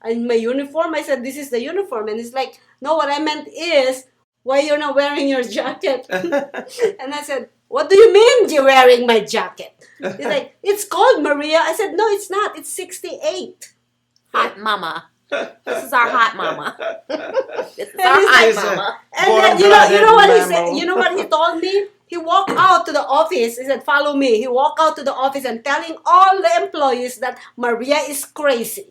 in my uniform?" I said, "This is the uniform." And he's like, "No, what I meant is, why you're not wearing your jacket?" And I said, "What do you mean you're wearing my jacket?" He's like, "It's cold, Maria." I said, "No, it's not. It's 68. Hot mama. This is our hot mama. This is And our he's hot like- mama. And then, you know what he said? You know what he told me? He walked out to the office. He said, "Follow me." He walked out to the office and telling all the employees that Maria is crazy.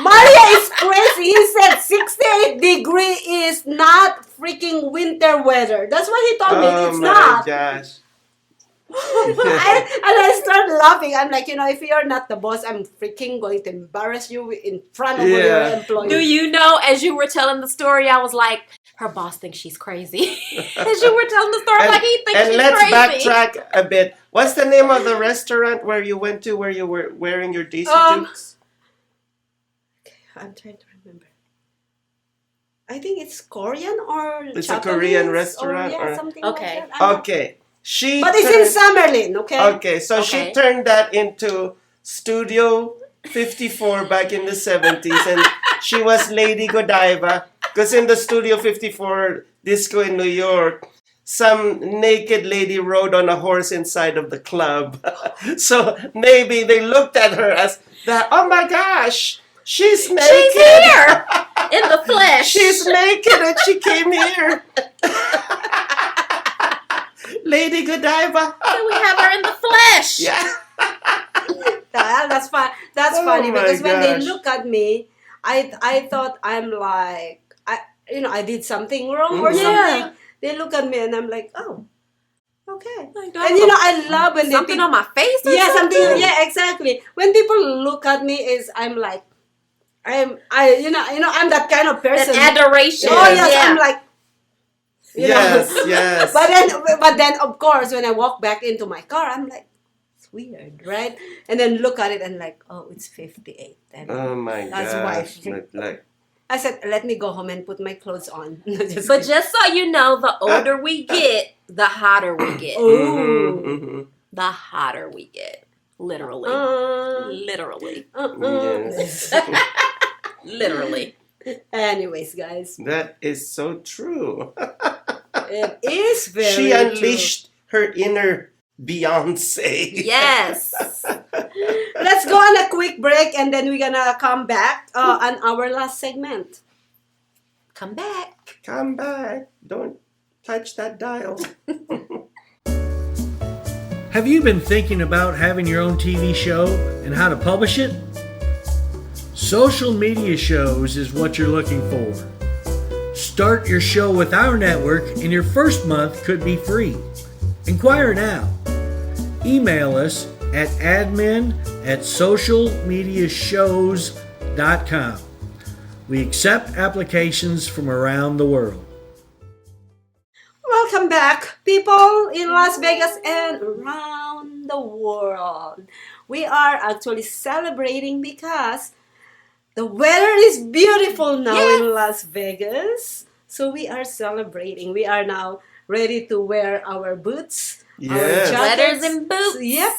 Maria is crazy. He said 68-degree is not freaking winter weather. That's what he told me. Oh It's my not. gosh! And I started laughing. I'm like, if you're not the boss, I'm freaking going to embarrass you in front of all your Yeah. employees. Do you know, as you were telling the story, I was like, her boss thinks she's crazy. As you were telling the story, I'm like, he thinks And she's let's crazy. backtrack a bit. What's the name of the restaurant where you went to where you were wearing your DC Dukes? I'm trying to remember. I think it's Korean or It's a Japanese Korean restaurant or or- something Okay. like that. I'm not- Okay. She But it's in Summerlin, okay? Okay, so she Okay. turned that into Studio 54 back in the 70s, and she was Lady Godiva. Because in the Studio 54 disco in New York, some naked lady rode on a horse inside of the club. So maybe they looked at her as that, oh my gosh, she's naked. She's here. In the flesh. She's naked and she came here. Lady Godiva. Can we have her in the flesh? Yeah. That's fun. That's Oh funny my because when they gosh. look at me, I thought I'm like I did something wrong or Mhm. something. Yeah. They look at me and I'm like, oh, okay. Like, And I love when something they on my face or yeah something? something yeah exactly. When people look at me, I'm like I'm that kind of person. An adoration. Oh yes, yeah. I'm like. Yes. But then of course when I walk back into my car, I'm like, it's weird, right? And then look at it and like, oh, it's 58. And Oh my That's gosh. why. Like, I said, let me go home and put my clothes on. But just so you know, the older we get, the hotter we get. oh, mhm. The hotter we get. Literally. Literally. Yes. Literally. Anyways, guys, That is so true. it is very She true. unleashed her inner Beyonce. Yes. Let's go on a quick break and then we're gonna come back on our last segment. Come back. Come back. Don't touch that dial. Have you been thinking about having your own TV show and how to publish it? Social media shows is what you're looking for. Start your show with our network and your first month could be free. Inquire now. Email us at admin@socialmediashows.com. We accept applications from around the world. Welcome back, people in Las Vegas and around the world. We are actually celebrating because the weather is beautiful now in Las Vegas. So we are celebrating. We are now ready to wear our boots, Yes. our jackets. Sweaters and boots. Yep.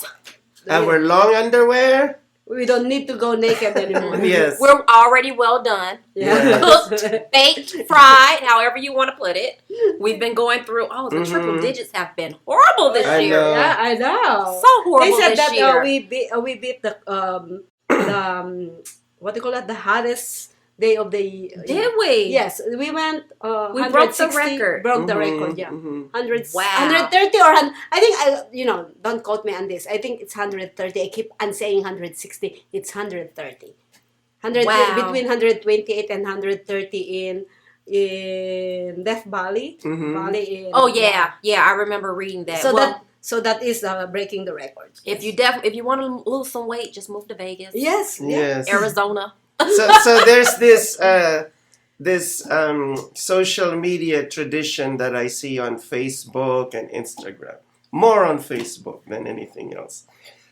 Our long underwear. We don't need to go naked anymore. Yes. We're already well done. Yeah. Cooked, baked, fried, however you want to put it. We've been going through, the triple digits have been horrible this I year. know. Yeah, I know. So horrible They said this that year. we beat the what do you call that, the hottest day of the Did we? Yes, we went. We broke the 160 record. Broke the Mhm, record. Yeah, mhm. 100, Wow. 130 or I think don't quote me on this. I think it's 130. I keep on saying 160. It's 130. Wow. Between 128 and 130 in Death Valley. Mhm. Valley in, Oh yeah, yeah. I remember reading that. So that is breaking the record. if you want to lose some weight, just move to Vegas, Yes. Yeah. Yes. Arizona. So there's this social media tradition that I see on Facebook and Instagram. More on Facebook than anything else.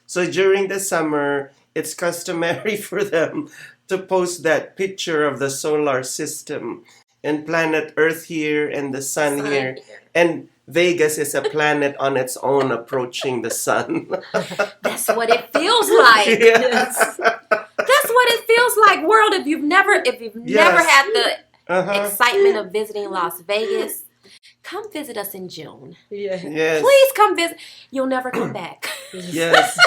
So during the summer, it's customary for them to post that picture of the solar system and planet Earth here and the sun here. And Vegas is a planet on its own approaching the sun. That's what it feels like. Yes. That's what it feels like, world. If you've never had the Uh-huh. excitement of visiting Las Vegas, come visit us in June. Yeah. Yes. Please come visit. You'll never come back. Yes.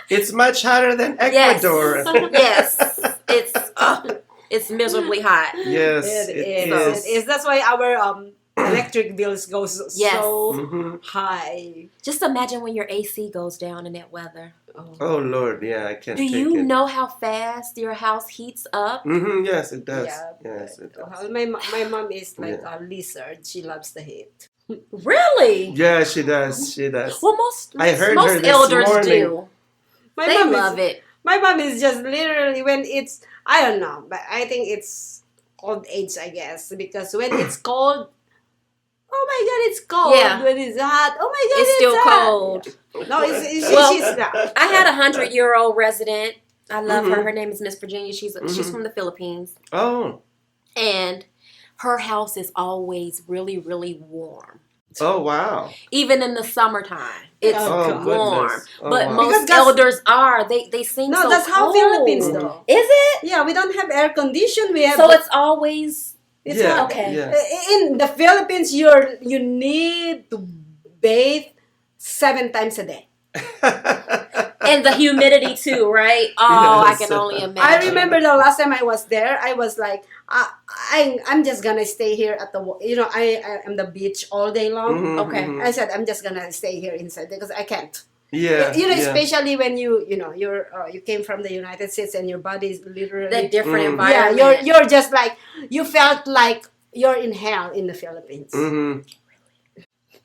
It's much hotter than Yes. Ecuador. Yes. It's miserably hot. Yes, It it is. is. It is. That's why our electric bills go Yes. so Mhm. high. Just imagine when your AC goes down in that weather. Oh Lord, yeah, I can't Do take you it. know how fast your house heats up? Yes, it does. Yeah, Yes, it does. My mom is like a lizard. She loves the heat. Really? Yeah, she does. She does. Well, most I heard her most this elders morning. do. My They mom love is, it. My mom is just literally when it's I don't know, but I think it's old age, I guess, because when it's cold. Oh my God, it's cold. Yeah. When it's hot, oh my God, It's still hot. cold. No, Well, she's not. I had a 100-year-old resident. I love her. Mhm. Her name is Miss Virginia. She's from the Philippines, Oh, and her house is always really, really warm. oh wow. Even in the summertime, it's Oh, warm. goodness. Oh, But wow. most Because that's- elders are. They seem No, so that's how cold. Philippines though. Is it? Yeah, we don't have air condition. We have So it's always it's Yeah, not- okay. yeah. In the Philippines, you need to bathe 7 times a day. And the humidity too, right? Oh, I can only imagine. I remember the last time I was there, I was like, I'm just gonna stay here at the, I am the beach all day long. Mhm, Okay. mhm. I said I'm just gonna stay here inside because I can't. Yeah. You know, yeah. especially when you came from the United States and your body is literally The different Mm. environment. yeah, you're just like you felt like you're in hell in the Philippines. Mhm.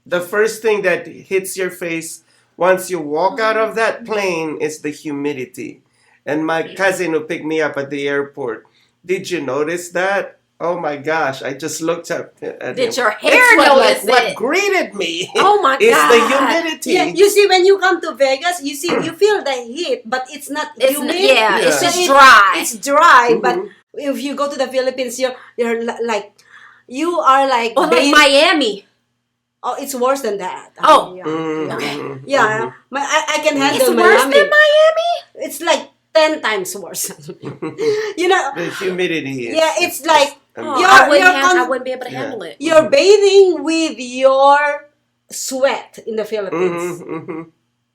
The first thing that hits your face once you walk out of that plane is the humidity. And my cousin who picked me up at the airport, did you notice that? Oh my gosh, I just looked up at Did him. your hair It's notice what it? greeted me. Oh my It's the God. humidity. Yeah, you see, when you come to Vegas, you feel the heat, but it's not It's humid. yeah, it's Yeah. just dry. It's dry, but Mhm. if you go to the Philippines, like you are like Or like bathed- Miami. Oh, it's worse than that. Oh. yeah, Mhm, Okay. mhm, yeah. mhm. I can It's handle worse Miami. than Miami? It's like 10 times worse. You know, The humidity is. yeah, it's like Oh, You're- I, wouldn't you're have, I con- wouldn't be able to Yeah. handle it. you're bathing with your sweat in the Philippines. Mhm, mhm.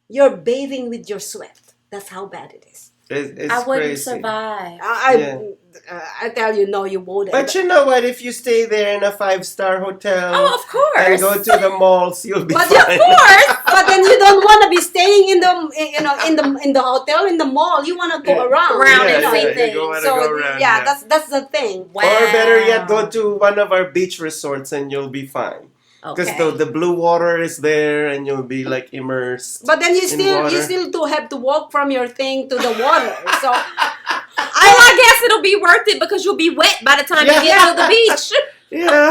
You're bathing with your sweat. That's how bad it is. It's I wouldn't crazy. survive. I tell you, no, you wouldn't. But you know what? If you stay there in a 5-star hotel Oh, of course. and go to the malls, you'll be But fine. of course, but then you don't want to be staying in the hotel in the mall. You want to go around. Around you and know. see you things. go wanna So go around, yeah, that's the thing. Wow. Or better yet, go to one of our beach resorts and you'll be fine. Because Okay. the blue water is there and you'll be like immersed. But then you In still water. to have to walk from your thing to the water. So Well, I guess it'll be worth it because you'll be wet by the time you get to the beach. Yeah.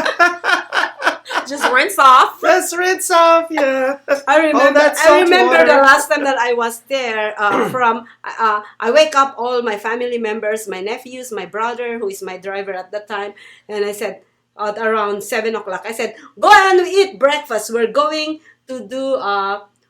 Just rinse off. Just rinse off, yeah. I remember. that salt I remember the water. last time that I was there. I wake up all my family members, my nephews, my brother, who is my driver at that time, and I said at around 7 o'clock, I said, "Go and eat breakfast. We're going to do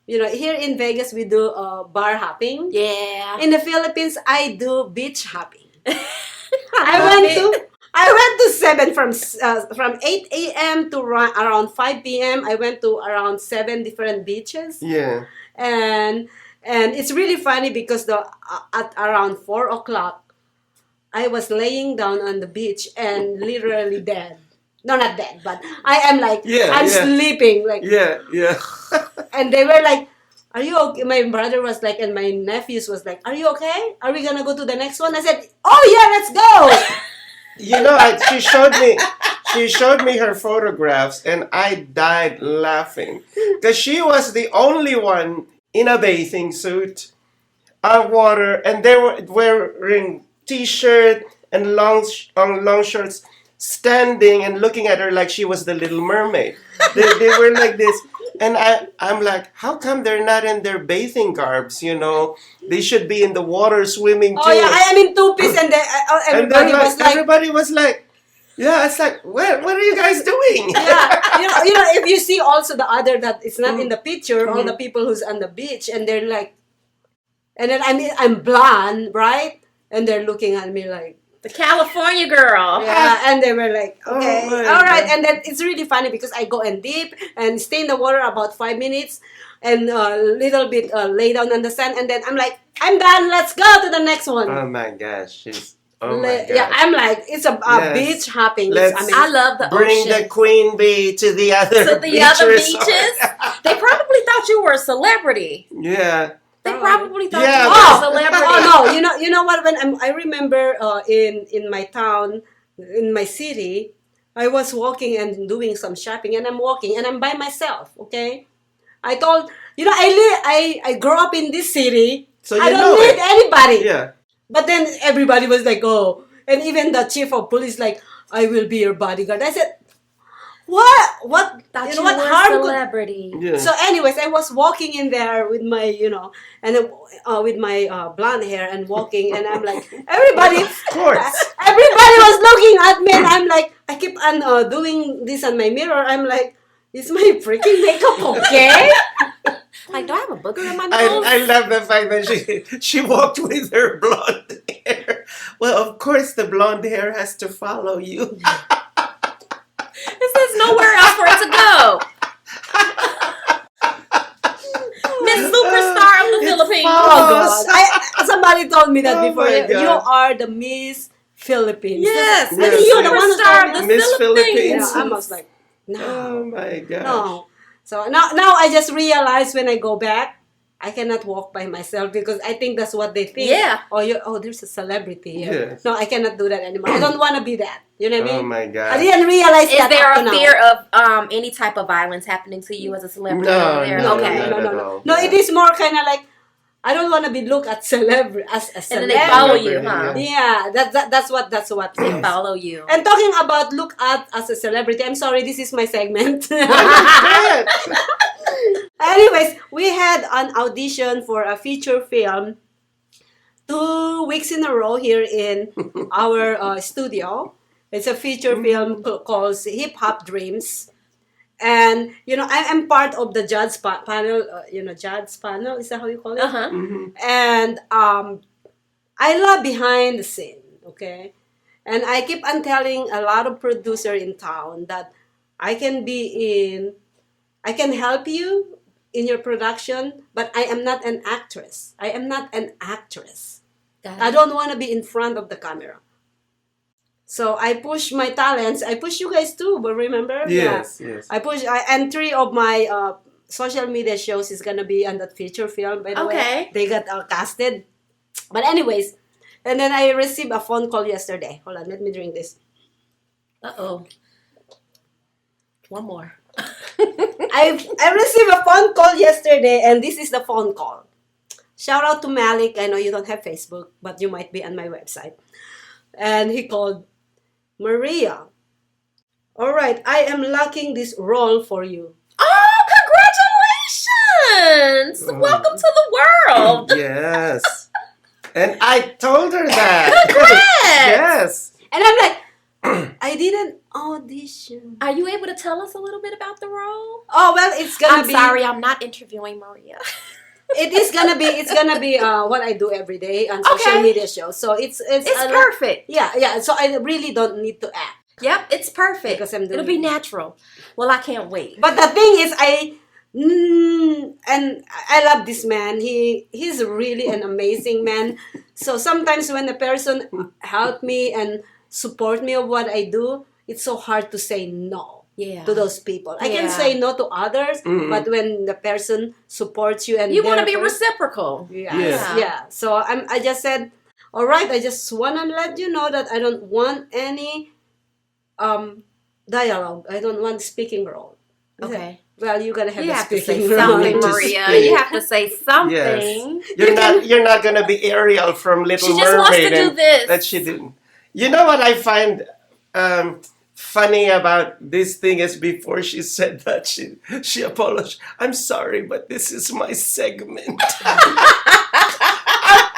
here in Vegas we do bar hopping. Yeah. In the Philippines, I do beach hopping. I I went to from 8 a.m. to around 5 p.m. I went to around 7 different beaches, Yeah. and it's really funny because at around 4 o'clock, I was laying down on the beach and literally dead. No, not dead, but I am like I'm sleeping like, Yeah, yeah. and they were like, "Are you okay?" My brother was like, and my nephews was like, "Are you okay? Are we gonna go to the next one?" I said, "Oh yeah, let's go." You know, she showed me her photographs and I died laughing. Because she was the only one in a bathing suit, water, and they were wearing t-shirt and long shorts, standing and looking at her like she was the Little Mermaid. They were like this. And I'm like, how come they're not in their bathing garbs, you know? They should be in the water swimming too. Oh yeah, I am in two-piece, and then And everybody then, was like, everybody was like, yeah, it's like, what are you guys doing? yeah, you know, if you see also the other that it's not in the picture, all Mm-hmm. the people who's on the beach, and they're like, and then I'm blonde, right? And they're looking at me like, The California girl. yeah, and they were like, okay, my all right. God. And then it's really funny because I go and dip and stay in the water about 5 minutes and a little bit lay down on the sand, and then I'm like, I'm done. Let's go to the next one. Oh my gosh. Oh my gosh. Yeah, I'm like, it's a Yes. beach hopping. Let's- It's amazing. I love the Bring ocean. the queen bee to the other To the beach other resort. beaches. They probably thought you were a celebrity. Yeah. They probably thought Yeah, you were a Oh, celebrity. oh no! You know what? When I remember in my town, in my city, I was walking and doing some shopping, and I'm walking and I'm by myself. Okay, I told I grew up in this city. So I you don't know need it. anybody. Yeah. But then everybody was like, oh, and even the chief of police like, I will be your bodyguard. I said, what? Thought You you know what were harm a could celebrity. Yeah. So, anyways, I was walking in there with my, and with my blonde hair and walking, and I'm like, everybody, Of course. everybody was looking at me, and I'm like, I keep on doing this on my mirror. I'm like, is my freaking makeup okay? Like, do I have a booger in my nose? I love the fact that she walked with her blonde hair. Well, of course, the blonde hair has to follow you. There's nowhere else for it to go. Miss Superstar of the It Philippines. follows. Oh told me that Oh before. my God. You are the Miss Philippines. Yes, Yes. the You're the one who superstar told of the me. Miss Philippines. Philippines. Yeah, I was like, no. Oh my gosh. No. So now I just realized when I go back, I cannot walk by myself because I think that's what they think. Yeah. Oh, there's a celebrity here. Yes. No, I cannot do that anymore. I don't want to be that. You know what I Oh mean? my I God. didn't realize Is that there up to a now. fear of any type of violence happening to you as a celebrity No, over there? no, Okay. not at no. all. No, Yeah. it is more kind of like I don't want to be looked at as a And then celebrity. they follow you, huh? Yeah, that's what They follow you. And talking about look at as a celebrity, I'm sorry, this is my segment. Good. Anyways, we had an audition for a feature film 2 weeks in a row here in our studio. It's a feature film called Hip Hop Dreams. And, I'm part of the judge panel, judge panel, is that how you call it? Uh-huh. And I love behind the scene, okay? And I keep on telling a lot of producer in town that I can help you in your production, but I am not an actress. I am not an actress. I don't want to be in front of the camera. So I push my talents. I push you guys too, but remember? Yes, Yeah. yes. I push, and 3 of my social media shows is going to be on that feature film, by the way. Okay. They got casted. But anyways, and then I received a phone call yesterday. Hold on, let me drink this. Uh-oh. One more. I received a phone call yesterday, and this is the phone call. Shout out to Malik. I know you don't have Facebook, but you might be on my website. And he called, Maria, all right, I am lacking this role for you. Oh, congratulations! Welcome to the world. Yes. And I told her that. Congrats! Yes. And I'm like, I didn't audition. Are you able to tell us a little bit about the role? Oh, well, it's gonna I'm be. sorry, I'm not interviewing Maria. It's gonna be what I do every day on social Okay. media shows. So it's It's perfect. Yeah. So I really don't need to act. Yep, it's perfect. Because I'm doing It'll be it. natural. Well, I can't wait. But the thing is, and I love this man. He's really an amazing man. So sometimes when a person help me and support me of what I do, it's so hard to say no. Yeah. To those people. I can Yeah. say no to others, but when the person supports you and You want to they're be first- reciprocal. Yeah. Yes. Yeah. So I just said, all right, I just want to let you know that I don't want any dialogue. I don't want speaking role. I said, Okay. well, you gotta have You a have to speaking say role. something, To Maria. speak. You have to say something. Yes. You're not gonna be Ariel from Little She just wants to Mermaid do and this. that she didn't. You know what I find funny about this thing is before she said that she apologized. I'm sorry, but this is my segment. I'm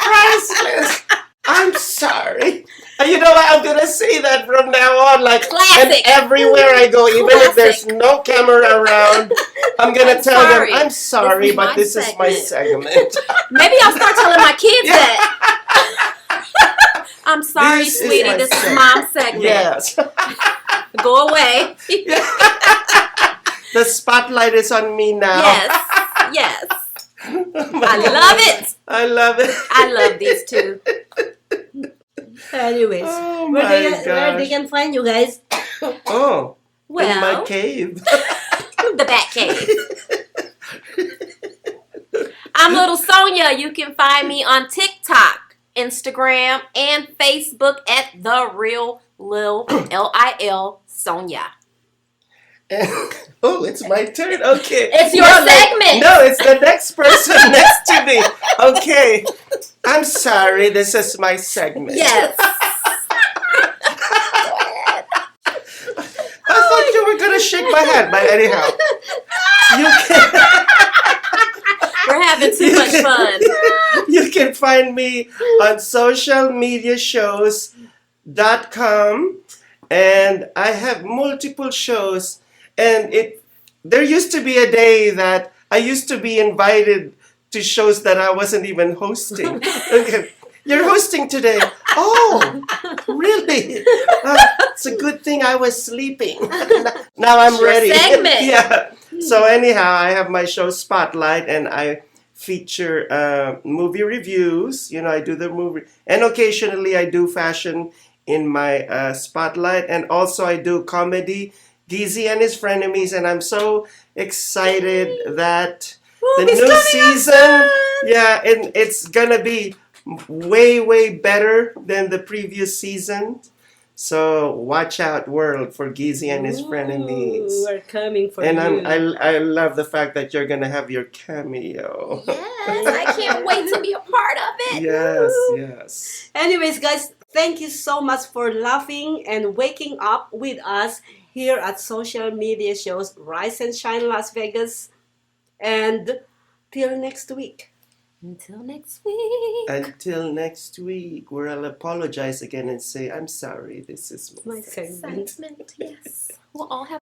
priceless. I'm sorry. And you know what? I'm gonna say that from now on, like, Classic. and everywhere I go, even if there's no camera around, I'm gonna I'm tell sorry. them, I'm sorry, This is but my this is my segment. Maybe I'll start telling my kids that. I'm sorry, This is sweetie. my This is segment. mom's segment. Yes. Go away. The spotlight is on me now. Yes. Yes. I love it. I love it. I love these two. Anyways, Oh where my they gosh. can find you guys? Oh, in my Well, cave. the Bat Cave. I'm Little Sonya. You can find me on TikTok, Instagram, and Facebook at The Real Lil Lil Sonya. Oh, it's my turn. Okay. It's your segment. No, it's the next person next to me. Okay. I'm sorry. This is my segment. Yes. I thought you were going to shake my hand, but anyhow. You can, We're having too much fun. you can find me on socialmediashows.com, and I have multiple shows, and there used to be a day that I used to be invited to shows that I wasn't even hosting. Okay. You're hosting today. Oh, really? It's a good thing I was sleeping. Now I'm Your ready. segment. Yeah. So anyhow, I have my show Spotlight, and I feature movie reviews. You know, I do the movie, and occasionally I do fashion in my spotlight, and also I do comedy, Geezy and His Frenemies, and I'm so excited that the it's new coming up season, soon. yeah, and it's gonna be way better than the previous season. So watch out, world, for Geezy and His Frenemies. We're coming for And you. I love the fact that you're gonna have your cameo. Yes, I can't wait to be a part of it. Yes, yes. Anyways, guys, thank you so much for laughing and waking up with us here at Social Media Shows Rise and Shine Las Vegas. And till next week. Until next week. Until next week, where I'll apologize again and say, I'm sorry, this is my My segment. Segment, yes. We'll all have